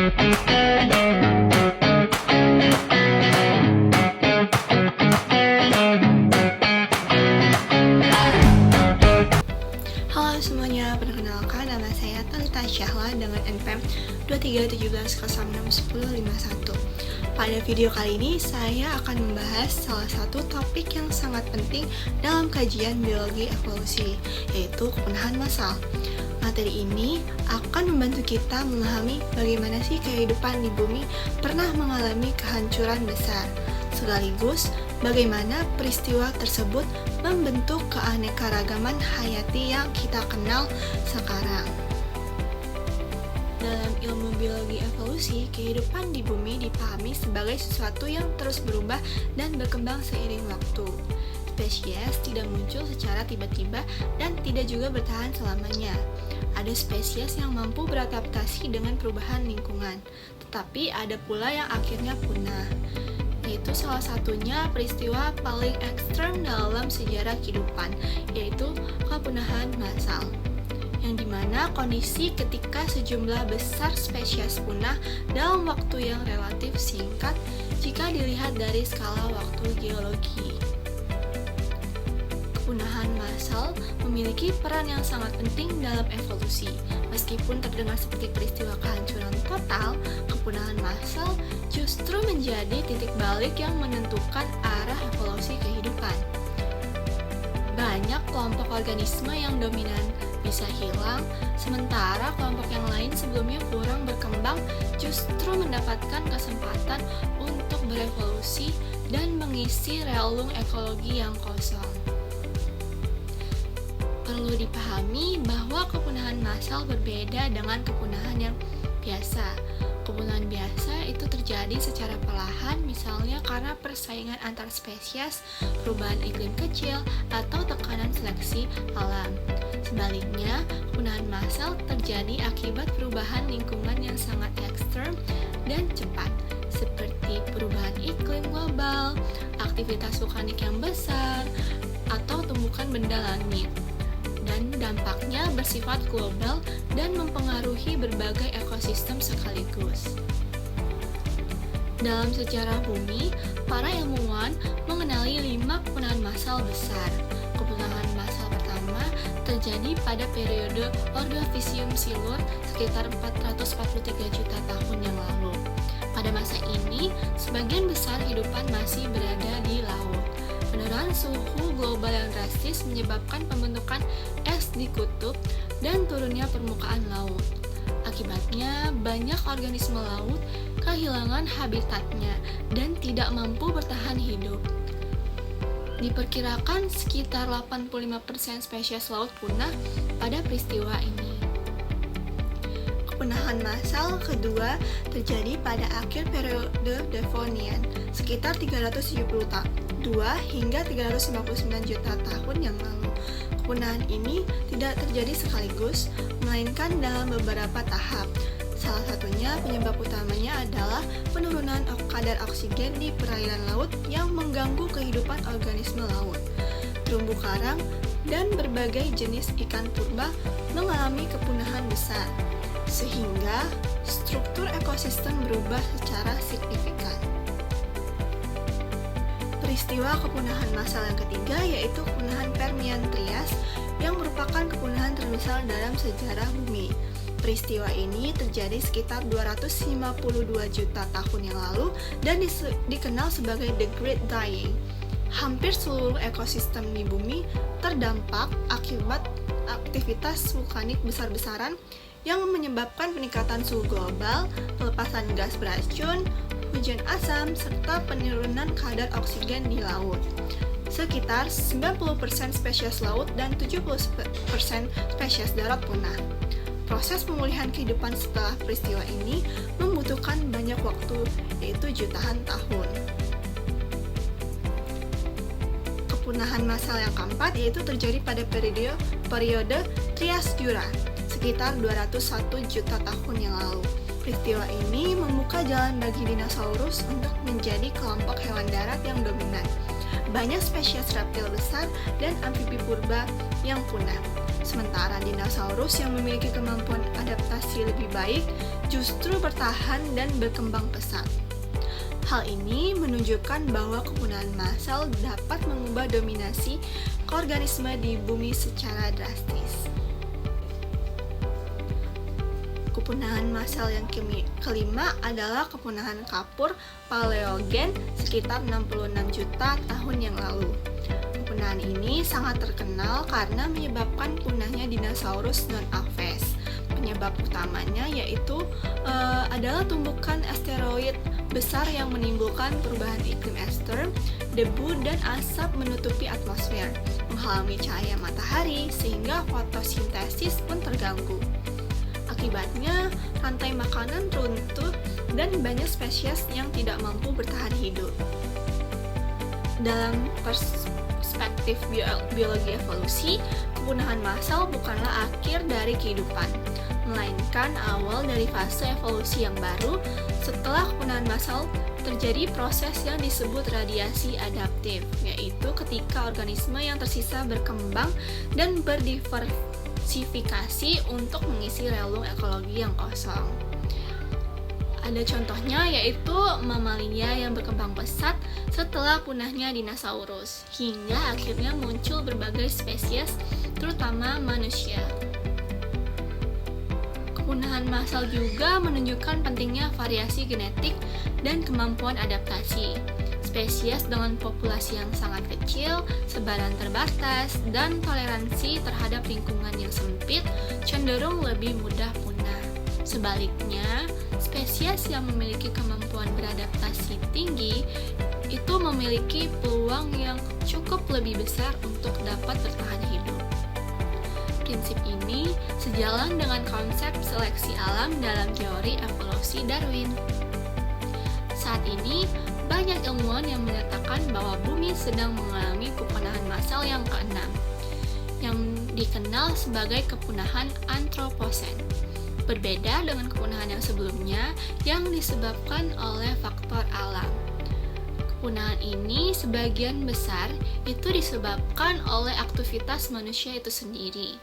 Halo semuanya, perkenalkan nama saya Talita Syahla dengan NPM 2317061051. Pada video kali ini saya akan membahas salah satu topik yang sangat penting dalam kajian biologi evolusi, yaitu kepunahan massal. Materi ini akan membantu kita memahami bagaimana sih kehidupan di bumi pernah mengalami kehancuran besar, sekaligus bagaimana peristiwa tersebut membentuk keanekaragaman hayati yang kita kenal sekarang. Dalam ilmu biologi evolusi, kehidupan di bumi dipahami sebagai sesuatu yang terus berubah dan berkembang seiring waktu. Spesies tidak muncul secara tiba-tiba dan tidak juga bertahan selamanya. Ada spesies yang mampu beradaptasi dengan perubahan lingkungan, tetapi ada pula yang akhirnya punah. Yaitu salah satunya peristiwa paling ekstrem dalam sejarah kehidupan, yaitu kepunahan massal, yang dimana kondisi ketika sejumlah besar spesies punah dalam waktu yang relatif singkat jika dilihat dari skala waktu geologi. Kepunahan massal memiliki peran yang sangat penting dalam evolusi. Meskipun terdengar seperti peristiwa kehancuran total, kepunahan massal justru menjadi titik balik yang menentukan arah evolusi kehidupan. Banyak kelompok organisme yang dominan bisa hilang, sementara kelompok yang lain sebelumnya kurang berkembang justru mendapatkan kesempatan untuk berevolusi dan mengisi relung ekologi yang kosong. Perlu dipahami bahwa kepunahan massal berbeda dengan kepunahan yang biasa. Kepunahan biasa itu terjadi secara perlahan, misalnya karena persaingan antar spesies, perubahan iklim kecil, atau tekanan seleksi alam. Sebaliknya, kepunahan massal terjadi akibat perubahan lingkungan yang sangat ekstrem dan cepat, seperti perubahan iklim global, aktivitas vulkanik yang besar, atau tumbukan benda langit. Dan dampaknya bersifat global dan mempengaruhi berbagai ekosistem sekaligus. Dalam sejarah bumi, para ilmuwan mengenali 5 kepunahan massal besar. Kepunahan massal pertama terjadi pada periode Ordovisium silur sekitar 443 juta tahun yang lalu. Pada masa ini, sebagian besar kehidupan masih berada di laut. Penurunan suhu global yang drastis menyebabkan pembentukan es di kutub dan turunnya permukaan laut. Akibatnya, banyak organisme laut kehilangan habitatnya dan tidak mampu bertahan hidup. Diperkirakan sekitar 85% spesies laut punah pada peristiwa ini. Kepunahan massal kedua terjadi pada akhir periode Devonian, sekitar 372 hingga 359 juta tahun yang lalu. Kepunahan ini tidak terjadi sekaligus, melainkan dalam beberapa tahap. Salah satunya penyebab utamanya adalah penurunan kadar oksigen di perairan laut yang mengganggu kehidupan organisme laut. Terumbu karang dan berbagai jenis ikan purba mengalami kepunahan besar, sehingga struktur ekosistem berubah secara signifikan. Peristiwa kepunahan massal yang ketiga yaitu kepunahan Permian Trias yang merupakan kepunahan terbesar dalam sejarah bumi. Peristiwa ini terjadi sekitar 252 juta tahun yang lalu dan dikenal sebagai The Great Dying. Hampir seluruh ekosistem di bumi terdampak akibat aktivitas vulkanik besar-besaran yang menyebabkan peningkatan suhu global, pelepasan gas beracun, hujan asam, serta penurunan kadar oksigen di laut. Sekitar 90% spesies laut dan 70% spesies darat punah. Proses pemulihan kehidupan setelah peristiwa ini membutuhkan banyak waktu, yaitu jutaan tahun. Kepunahan massal yang keempat yaitu terjadi pada periode Trias-Jura, sekitar 201 juta tahun yang lalu. Peristiwa ini membuka jalan bagi dinosaurus untuk menjadi kelompok hewan darat yang dominan. Banyak spesies reptil besar dan amfibi purba yang punah. Sementara dinosaurus yang memiliki kemampuan adaptasi lebih baik justru bertahan dan berkembang pesat. Hal ini menunjukkan bahwa kepunahan massal dapat mengubah dominasi organisme di bumi secara drastis. Kepunahan massal yang kelima adalah kepunahan kapur Paleogen sekitar 66 juta tahun yang lalu. Kepunahan ini sangat terkenal karena menyebabkan punahnya dinosaurus non-aves. Penyebab utamanya yaitu adalah tumbukan asteroid besar yang menimbulkan perubahan iklim ekstrem, debu dan asap menutupi atmosfer, menghalangi cahaya matahari sehingga fotosintesis pun terganggu. Akibatnya, rantai makanan runtuh dan banyak spesies yang tidak mampu bertahan hidup. Dalam perspektif biologi evolusi, kepunahan massal bukanlah akhir dari kehidupan, melainkan awal dari fase evolusi yang baru. Setelah kepunahan massal, terjadi proses yang disebut radiasi adaptif, yaitu ketika organisme yang tersisa berkembang dan berdiversifikasi untuk mengisi relung ekologi yang kosong. Ada contohnya yaitu mamalia yang berkembang pesat setelah punahnya dinosaurus, hingga akhirnya muncul berbagai spesies, terutama manusia. Kepunahan massal juga menunjukkan pentingnya variasi genetik dan kemampuan adaptasi. Spesies dengan populasi yang sangat kecil, sebaran terbatas, dan toleransi terhadap lingkungan yang sempit cenderung lebih mudah punah. Sebaliknya, spesies yang memiliki kemampuan beradaptasi tinggi itu memiliki peluang yang cukup lebih besar untuk dapat bertahan hidup. Prinsip ini sejalan dengan konsep seleksi alam dalam teori evolusi Darwin. Saat ini, banyak ilmuwan yang menyatakan bahwa bumi sedang mengalami kepunahan massal yang keenam, yang dikenal sebagai kepunahan antroposen. Berbeda dengan kepunahan yang sebelumnya yang disebabkan oleh faktor alam. Kepunahan ini sebagian besar itu disebabkan oleh aktivitas manusia itu sendiri.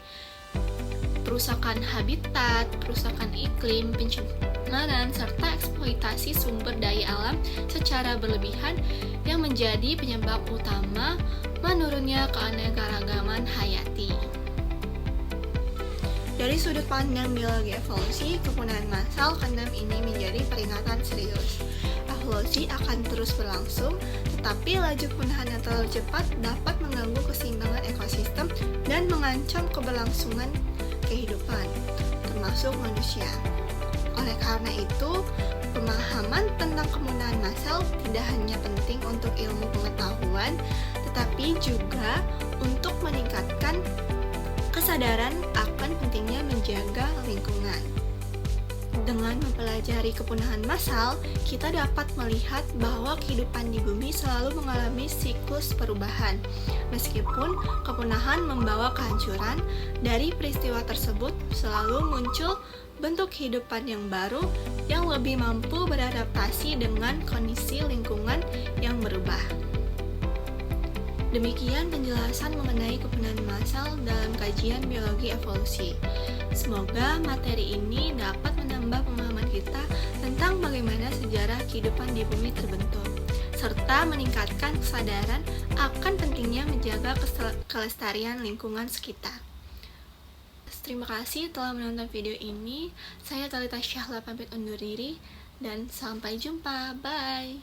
Perusakan habitat, perusakan iklim, pencemaran, serta eksploitasi sumber daya alam secara berlebihan yang menjadi penyebab utama menurunnya keanekaragaman hayati. Dari sudut pandang biologi evolusi, kepunahan massal keenam ini menjadi peringatan serius. Evolusi akan terus berlangsung, tetapi laju kepunahan yang terlalu cepat dapat mengganggu keseimbangan ekosistem dan mengancam keberlangsungan kehidupan, termasuk manusia. Oleh karena itu, pemahaman tentang kepunahan massal tidak hanya penting untuk ilmu pengetahuan, tetapi juga untuk meningkatkan kesadaran akan pentingnya menjaga lingkungan. Dengan mempelajari kepunahan massal, kita dapat melihat bahwa kehidupan di bumi selalu mengalami siklus perubahan. Meskipun kepunahan membawa kehancuran, dari peristiwa tersebut selalu muncul bentuk kehidupan yang baru yang lebih mampu beradaptasi dengan kondisi lingkungan yang berubah. Demikian penjelasan mengenai kepunahan massal dalam kajian biologi evolusi. Semoga materi ini dapat menambah pemahaman kita tentang bagaimana sejarah kehidupan di bumi terbentuk, serta meningkatkan kesadaran akan pentingnya menjaga kelestarian lingkungan sekitar. Terima kasih telah menonton video ini. Saya Talita Syahla pamit undur diri, dan sampai jumpa. Bye!